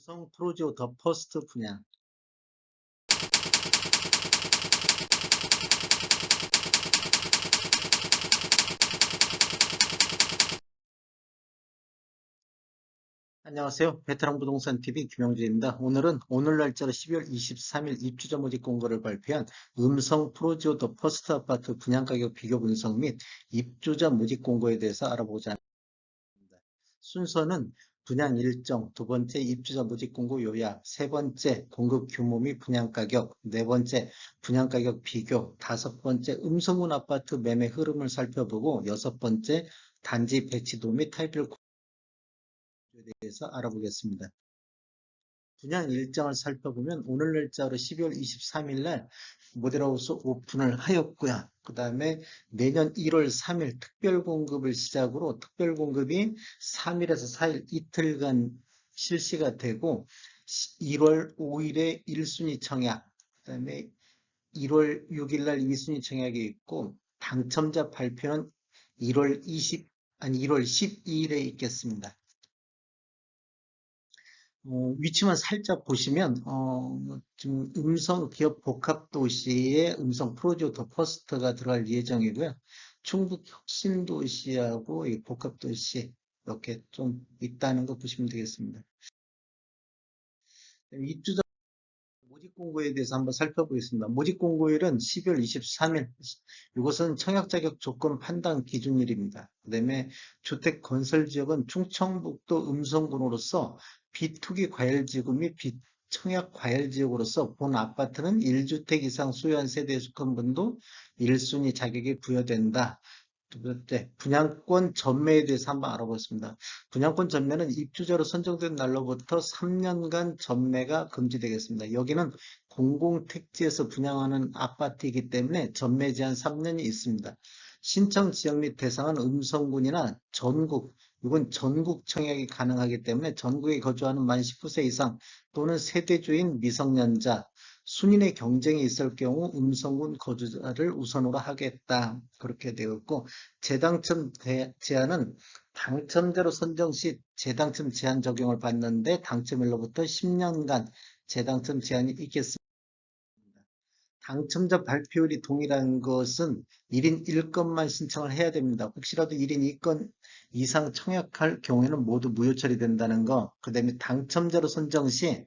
음성 프로지오 더 퍼스트 분양. 안녕하세요. 베테랑 부동산 TV 김영주입니다. 오늘은 오늘 날짜로 12월 23일 입주자 모집 공고를 발표한 음성 프로지오 더 퍼스트 아파트 분양 가격 비교 분석 및 입주자 모집 공고에 대해서 알아보자 합니다. 순서는 분양 일정, 두 번째 입주자 모집 공고 요약, 세 번째 공급 규모 및 분양 가격, 네 번째 분양 가격 비교, 다섯 번째 음성군 아파트 매매 흐름을 살펴보고 여섯 번째 단지 배치도 및 타입별 공고에 대해서 알아보겠습니다. 분양 일정을 살펴보면 오늘 날짜로 12월 23일 날 모델하우스 오픈을 하였고요. 그 다음에 내년 1월 3일 특별 공급을 시작으로 특별 공급이 3일에서 4일 이틀간 실시가 되고 1월 5일에 1순위 청약, 그 다음에 1월 6일 날 2순위 청약이 있고 당첨자 발표는 1월 12일에 있겠습니다. 위치만 살짝 보시면 지금 음성 기업 복합 도시에 음성 프로지오 더 퍼스트가 들어갈 예정이고요. 충북 혁신 도시하고 이 복합 도시 이렇게 좀 있다는 거 보시면 되겠습니다. 입주자 모집 공고에 대해서 한번 살펴보겠습니다. 모집 공고일은 12월 23일. 이것은 청약 자격 조건 판단 기준일입니다. 그다음에 주택 건설 지역은 충청북도 음성군으로서 비투기 과열지구 및 비청약 과열지역으로서 본 아파트는 1주택 이상 소유한 세대에 속한 분도 1순위 자격이 부여된다. 두 번째, 분양권 전매에 대해서 한번 알아보겠습니다. 분양권 전매는 입주자로 선정된 날로부터 3년간 전매가 금지되겠습니다. 여기는 공공택지에서 분양하는 아파트이기 때문에 전매 제한 3년이 있습니다. 신청 지역 및 대상은 음성군이나 전국, 이건 전국 청약이 가능하기 때문에 전국에 거주하는 만 19세 이상 또는 세대주인 미성년자, 순인의 경쟁이 있을 경우 음성군 거주자를 우선으로 하겠다. 그렇게 되어 있고 재당첨 제한은 당첨자로 선정 시 재당첨 제한 적용을 받는데 당첨일로부터 10년간 재당첨 제한이 있겠습니다. 당첨자 발표율이 동일한 것은 1인 1건만 신청을 해야 됩니다. 혹시라도 1인 2건 이상 청약할 경우에는 모두 무효 처리된다는 거. 그 다음에 당첨자로 선정 시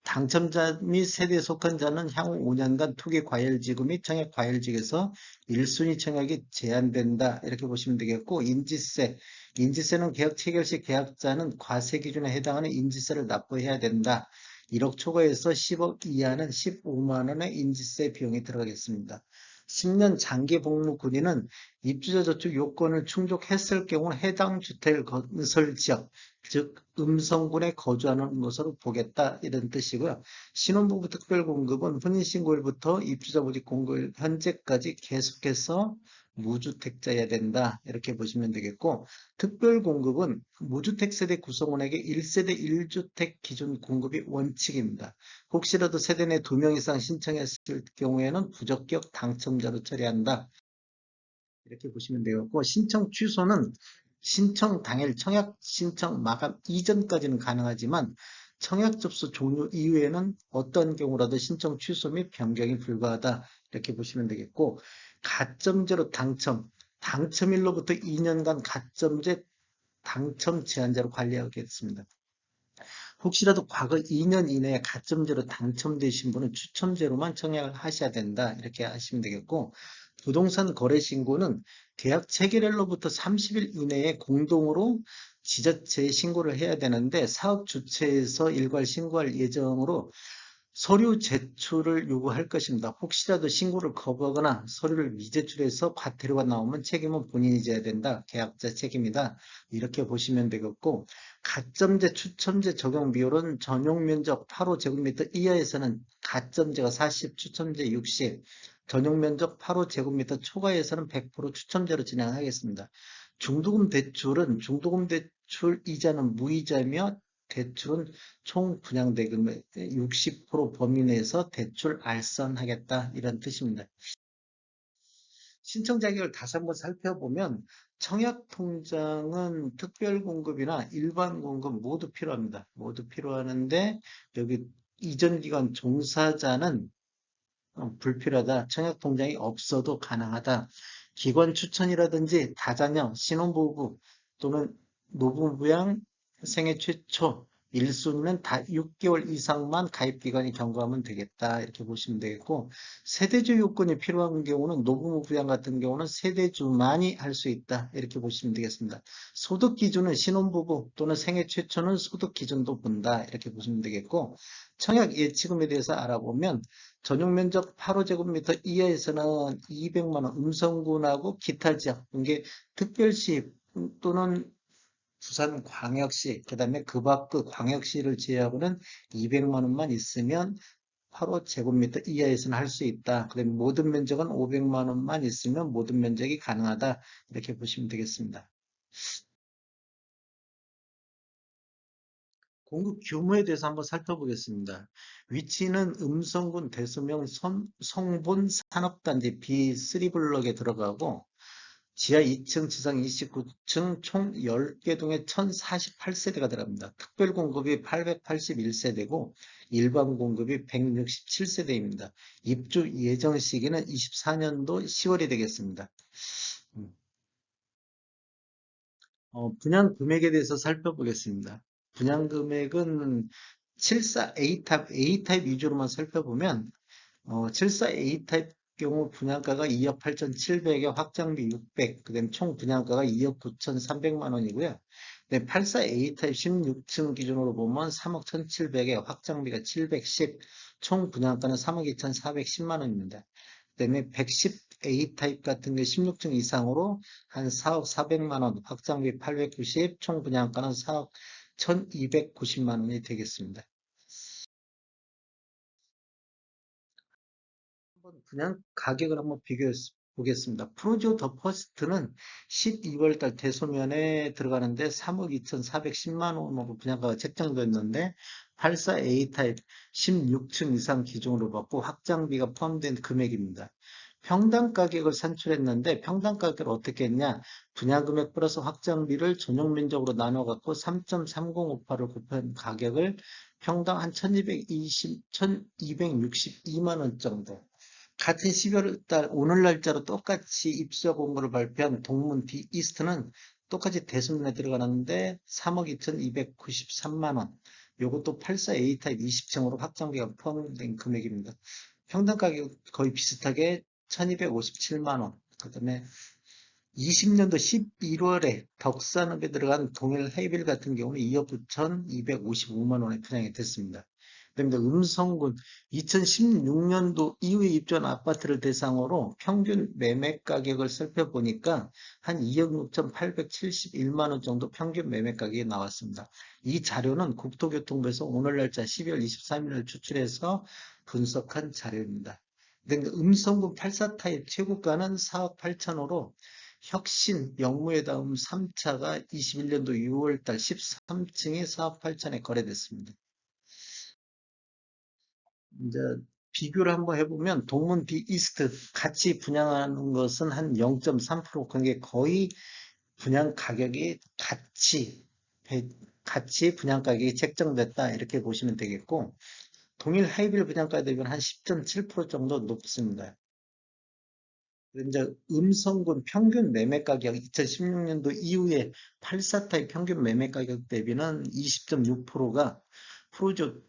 당첨자 및 세대에 속한 자는 향후 5년간 투기 과열지구 및 청약 과열지구에서 1순위 청약이 제한된다. 이렇게 보시면 되겠고, 인지세는 계약 체결 시 계약자는 과세 기준에 해당하는 인지세를 납부해야 된다. 1억 초과해서 10억 이하는 15만 원의 인지세 비용이 들어가겠습니다. 10년 장기 복무 군인은 입주자 저축 요건을 충족했을 경우 해당 주택 건설 지역, 즉 음성군에 거주하는 것으로 보겠다 이런 뜻이고요. 신혼부부 특별공급은 혼인신고일부터 입주자 모집 공고일 현재까지 계속해서 무주택자여야 된다 이렇게 보시면 되겠고, 특별공급은 무주택 세대 구성원에게 1세대 1주택 기준 공급이 원칙입니다. 혹시라도 세대 내 2명 이상 신청했을 경우에는 부적격 당첨자로 처리한다. 이렇게 보시면 되겠고, 신청 취소는 신청 당일 청약 신청 마감 이전까지는 가능하지만 청약 접수 종료 이후에는 어떤 경우라도 신청 취소 및 변경이 불가하다. 이렇게 보시면 되겠고, 가점제로 당첨일로부터 2년간 가점제 당첨 제한자로 관리하겠습니다. 혹시라도 과거 2년 이내에 가점제로 당첨되신 분은 추첨제로만 청약을 하셔야 된다. 이렇게 하시면 되겠고, 부동산 거래 신고는 계약 체결일로부터 30일 이내에 공동으로 지자체에 신고를 해야 되는데 사업 주체에서 일괄 신고할 예정으로 서류 제출을 요구할 것입니다. 혹시라도 신고를 거부하거나 서류를 미제출해서 과태료가 나오면 책임은 본인이 져야 된다. 계약자 책임이다. 이렇게 보시면 되겠고, 가점제, 추첨제 적용 비율은 전용 면적 8호제곱미터 이하에서는 가점제가 40, 추첨제 60, 전용 면적 8호제곱미터 초과에서는 100% 추첨제로 진행하겠습니다. 중도금 대출은 중도금 대출 이자는 무이자며 대출은 총 분양대금의 60% 범위 내에서 대출 알선하겠다 이런 뜻입니다. 신청 자격을 다시 한번 살펴보면 청약 통장은 특별 공급이나 일반 공급 모두 필요합니다. 모두 필요하는데 여기 이전 기간 종사자는 불필요하다. 청약 통장이 없어도 가능하다. 기관 추천이라든지 다자녀, 신혼부부 또는 노부부양 생애 최초 1순위는 다 6개월 이상만 가입 기간이 경과하면 되겠다. 이렇게 보시면 되겠고, 세대주 요건이 필요한 경우는 노부부양 같은 경우는 세대주만이 할 수 있다. 이렇게 보시면 되겠습니다. 소득 기준은 신혼부부 또는 생애 최초는 소득 기준도 본다. 이렇게 보시면 되겠고, 청약 예치금에 대해서 알아보면 전용 면적 8호제곱미터 이하에서는 200만 원, 음성군하고 기타 지역, 이게 특별시 또는 부산광역시, 그 다음에 그 밖의 광역시를 제외하고는 200만 원만 있으면 8호제곱미터 이하에서는 할 수 있다. 그다음에 모든 면적은 500만 원만 있으면 모든 면적이 가능하다. 이렇게 보시면 되겠습니다. 공급 규모에 대해서 한번 살펴보겠습니다. 위치는 음성군 대소명 성본 산업단지 B3블럭에 들어가고 지하 2층, 지상 29층 총 10개 동에 1048세대가 들어갑니다. 특별 공급이 881세대고 일반 공급이 167세대입니다. 입주 예정 시기는 24년도 10월이 되겠습니다. 음, 분양 금액에 대해서 살펴보겠습니다. 분양 금액은 74 A타입, A타입 위주로만 살펴보면 74A 타입 경우 분양가가 2억 8,700에 확장비 600, 그다음 총 분양가가 2억 9,300만 원이고요. 네, 84A 타입 16층 기준으로 보면 3억 1,700에 확장비가 710, 총 분양가는 3억 2,410만 원입니다. 그다음에 110A 타입 같은 게 16층 이상으로 한 4억 400만 원, 확장비 890, 총 분양가는 4억 1,290만 원이 되겠습니다. 한번 그냥 가격을 한번 비교해 보겠습니다. 프로지오 더 퍼스트는 12월 달 대소면에 들어가는데 3억 2,410만 원으로 분양가가 책정됐는데 84A 타입 16층 이상 기준으로 받고 확장비가 포함된 금액입니다. 평당 가격을 산출했는데 평당 가격을 어떻게 했냐? 분양금액 플러스 확장비를 전용 면적으로 나눠 갖고 3.3058을 곱한 가격을 평당 한 1220, 1262만 원 정도. 같은 12월 달 오늘 날짜로 똑같이 입주자 공고를 발표한 동문 디 이스트는 똑같이 대수면에 들어가는데 3억 2,293만 원. 요것도 84A 타입 20층으로 확장비가 포함된 금액입니다. 평당 가격 거의 비슷하게 1,257만 원. 그다음에 20년도 11월에 덕산읍에 들어간 동일 헤이빌 같은 경우는 2억 9,255만 원에 분양이 됐습니다. 그다음에 음성군 2016년도 이후에 입주한 아파트를 대상으로 평균 매매 가격을 살펴보니까 한 2억 6,871만 원 정도 평균 매매 가격이 나왔습니다. 이 자료는 국토교통부에서 오늘 날짜 12월 23일을 추출해서 분석한 자료입니다. 그다음에 음성군 84 타입 최고가는 4억 8천으로 혁신 영무회담 3차가 21년도 6월달 13층에 4억 8천에 거래됐습니다. 이제 비교를 한번 해보면 동문 비이스트 같이 분양하는 것은 한 0.3%, 그게 거의 분양 가격이 같이 분양 가격이 책정됐다 이렇게 보시면 되겠고 동일 하이빌 분양가 대비는 한 10.7% 정도 높습니다. 이제 음성군 평균 매매 가격 2016년도 이후에 84타입 평균 매매 가격 대비는 20.6%가 프로조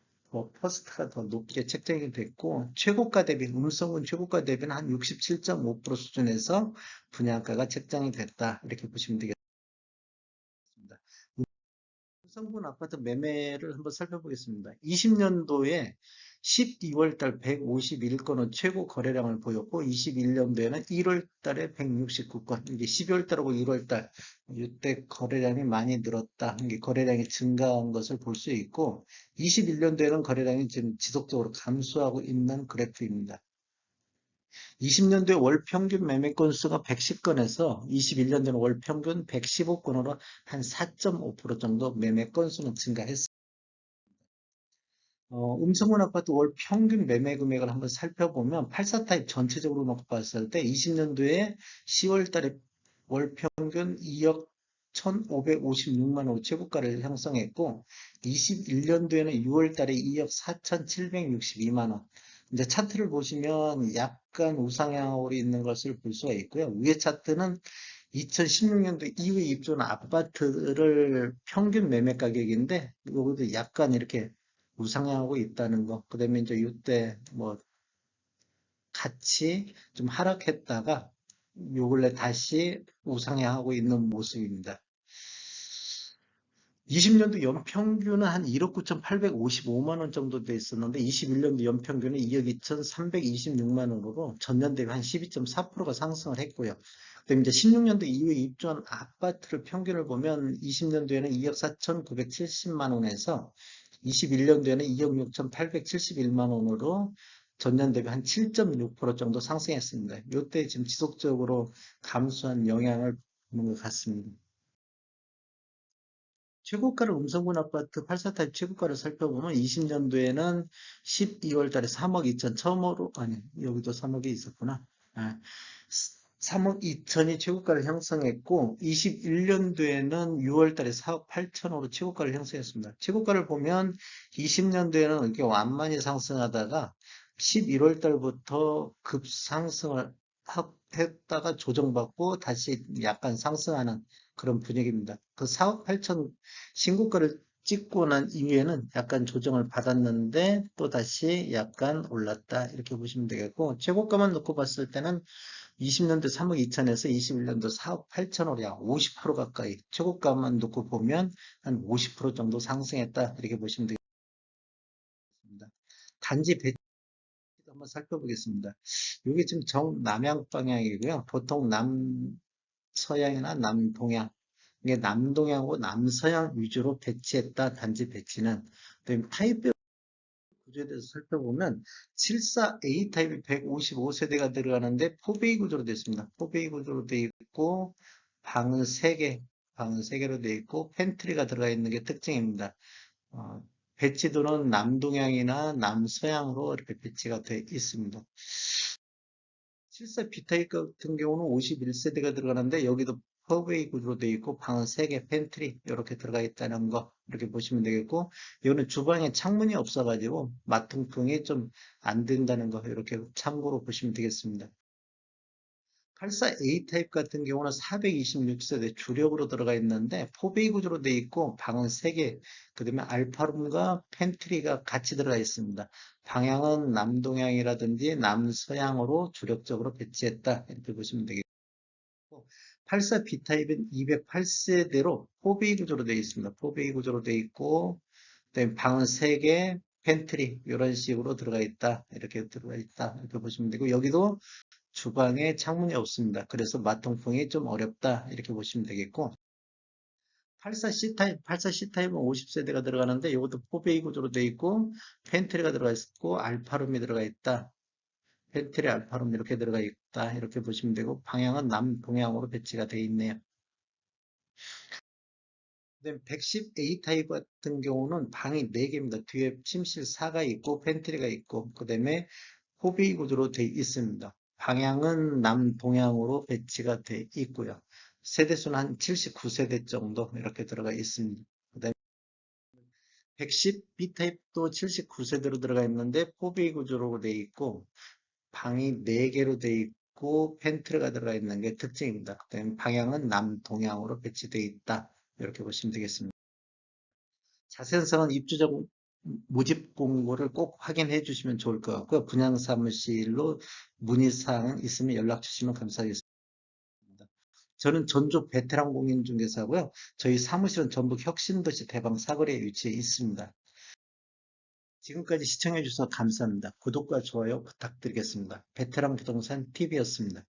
퍼스트가 더 높게 책정이 됐고 최고가 대비 음성군 최고가 대비는 한 67.5% 수준에서 분양가가 책정이 됐다 이렇게 보시면 되겠습니다. 성분 아파트 매매를 한번 살펴보겠습니다. 20년도에 12월 달 151건은 최고 거래량을 보였고 21년도에는 1월 달에 169건, 이게 12월 달하고 1월 달 이때 거래량이 많이 늘었다. 이게 거래량이 증가한 것을 볼 수 있고 21년도에는 거래량이 지금 지속적으로 감소하고 있는 그래프입니다. 20년도에 월 평균 매매 건수가 110건에서 21년도에는 월 평균 115건으로 한 4.5% 정도 매매 건수는 증가했습니다. 음성군 아파트 월 평균 매매 금액을 한번 살펴보면 84타입 전체적으로 놓고 봤을 때 20년도에 10월 달에 월 평균 2억 1,556만 원 최고가를 형성했고 21년도에는 6월 달에 2억 4,762만 원. 이제 차트를 보시면 약간 우상향으로 있는 것을 볼 수가 있고요. 위에 차트는 2016년도 이후에 입주한 아파트를 평균 매매 가격인데 여기도 약간 이렇게 우상향하고 있다는 거. 그다음에 이제 이때 뭐 같이 좀 하락했다가 요 근래 다시 우상향하고 있는 모습입니다. 20년도 연평균은 한 1억 9,855만 원 정도 돼 있었는데 21년도 연평균은 2억 2,326만 원으로 전년 대비 한 12.4%가 상승을 했고요. 그다음에 이제 16년도 이후에 입주한 아파트를 평균을 보면 20년도에는 2억 4,970만 원에서 21년도에는 2억 6,871만 원으로 전년 대비 한 7.6% 정도 상승했습니다. 이때 지금 지속적으로 감소한 영향을 보는 것 같습니다. 최고가를 음성군 아파트 84타입 최고가를 살펴보면 20년도에는 12월 달에 3억 2천 처음으로 아니 여기도 3억이 있었구나. 아, 3억 2천이 최고가를 형성했고 21년도에는 6월 달에 4억 8천으로 최고가를 형성했습니다. 최고가를 보면 20년도에는 이렇게 완만히 상승하다가 11월 달부터 급상승을 했다가 조정받고 다시 약간 상승하는 그런 분위기입니다. 그 4억 8천 신고가를 찍고 난 이후에는 약간 조정을 받았는데 또다시 약간 올랐다 이렇게 보시면 되겠고 최고가만 놓고 봤을 때는 20년도 3억 2천에서 21년도 4억 8천으로 약 50% 가까이 최고가만 놓고 보면 한 50% 정도 상승했다 이렇게 보시면 되겠습니다. 단지 배치도 한번 살펴보겠습니다. 이게 지금 정남향 방향이고요. 보통 남서양이나 남동양 이게 남동향하고 남서양 위주로 배치했다. 단지 배치는 타입별 구조에 대해서 살펴보면 74A 타입이 155세대가 들어가는데 포베이 구조로 되어 있습니다. 포베이 구조로 되어 있고 방은 3개, 방은 3개로 되어 있고 팬트리가 들어가 있는 게 특징입니다. 어, 배치도는 남동향이나 남서향으로 이렇게 배치가 되어 있습니다. 74 B타입 같은 경우는 51세대가 들어가는데 여기도 퍼웨이 구조로 되어 있고 방은 3개 팬트리 이렇게 들어가 있다는 거 이렇게 보시면 되겠고 이거는 주방에 창문이 없어가지고 마통풍이 좀 안 된다는 거 이렇게 참고로 보시면 되겠습니다. 84A 타입 같은 경우는 426세대 주력으로 들어가 있는데 포베이 구조로 되어 있고 방은 3개 그다음에 알파룸과 팬트리가 같이 들어가 있습니다. 방향은 남동향이라든지 남서향으로 주력적으로 배치했다 이렇게 보시면 되겠고 84B 타입은 208세대로 포베이 구조로 되어 있습니다. 포베이 구조로 되어 있고 그다음에 방은 3개 팬트리 이런 식으로 들어가 있다 이렇게 들어가 있다 이렇게 보시면 되고 여기도 주방에 창문이 없습니다. 그래서 마통풍이 좀 어렵다 이렇게 보시면 되겠고 84C 타입, 84C 타입은 50세대가 들어가는데 이것도 포베이 구조로 되어 있고 펜트리가 들어가 있고 알파룸이 들어가 있다. 펜트리 알파룸 이렇게 들어가 있다. 이렇게 보시면 되고 방향은 남동향으로 배치가 되어 있네요. 그다음 110A 타입 같은 경우는 방이 4개입니다. 뒤에 침실 4가 있고 펜트리가 있고 그다음에 호비 구조로 되어 있습니다. 방향은 남동향으로 배치가 되어 있고요. 세대수는 한 79세대 정도 이렇게 들어가 있습니다. 그다음에 110B 타입도 79세대로 들어가 있는데 포비 구조로 되어 있고 방이 4개로 되어 있고 펜트리가 들어가 있는 게 특징입니다. 그다음에 방향은 남동향으로 배치되어 있다. 이렇게 보시면 되겠습니다. 자세한 입주자 모집 공고를 꼭 확인해 주시면 좋을 것 같고요. 분양사무실로 문의사항 있으면 연락 주시면 감사하겠습니다. 저는 전주 베테랑 공인중개사고요. 저희 사무실은 전북 혁신도시 대방 사거리에 위치해 있습니다. 지금까지 시청해 주셔서 감사합니다. 구독과 좋아요 부탁드리겠습니다. 베테랑 부동산 TV였습니다.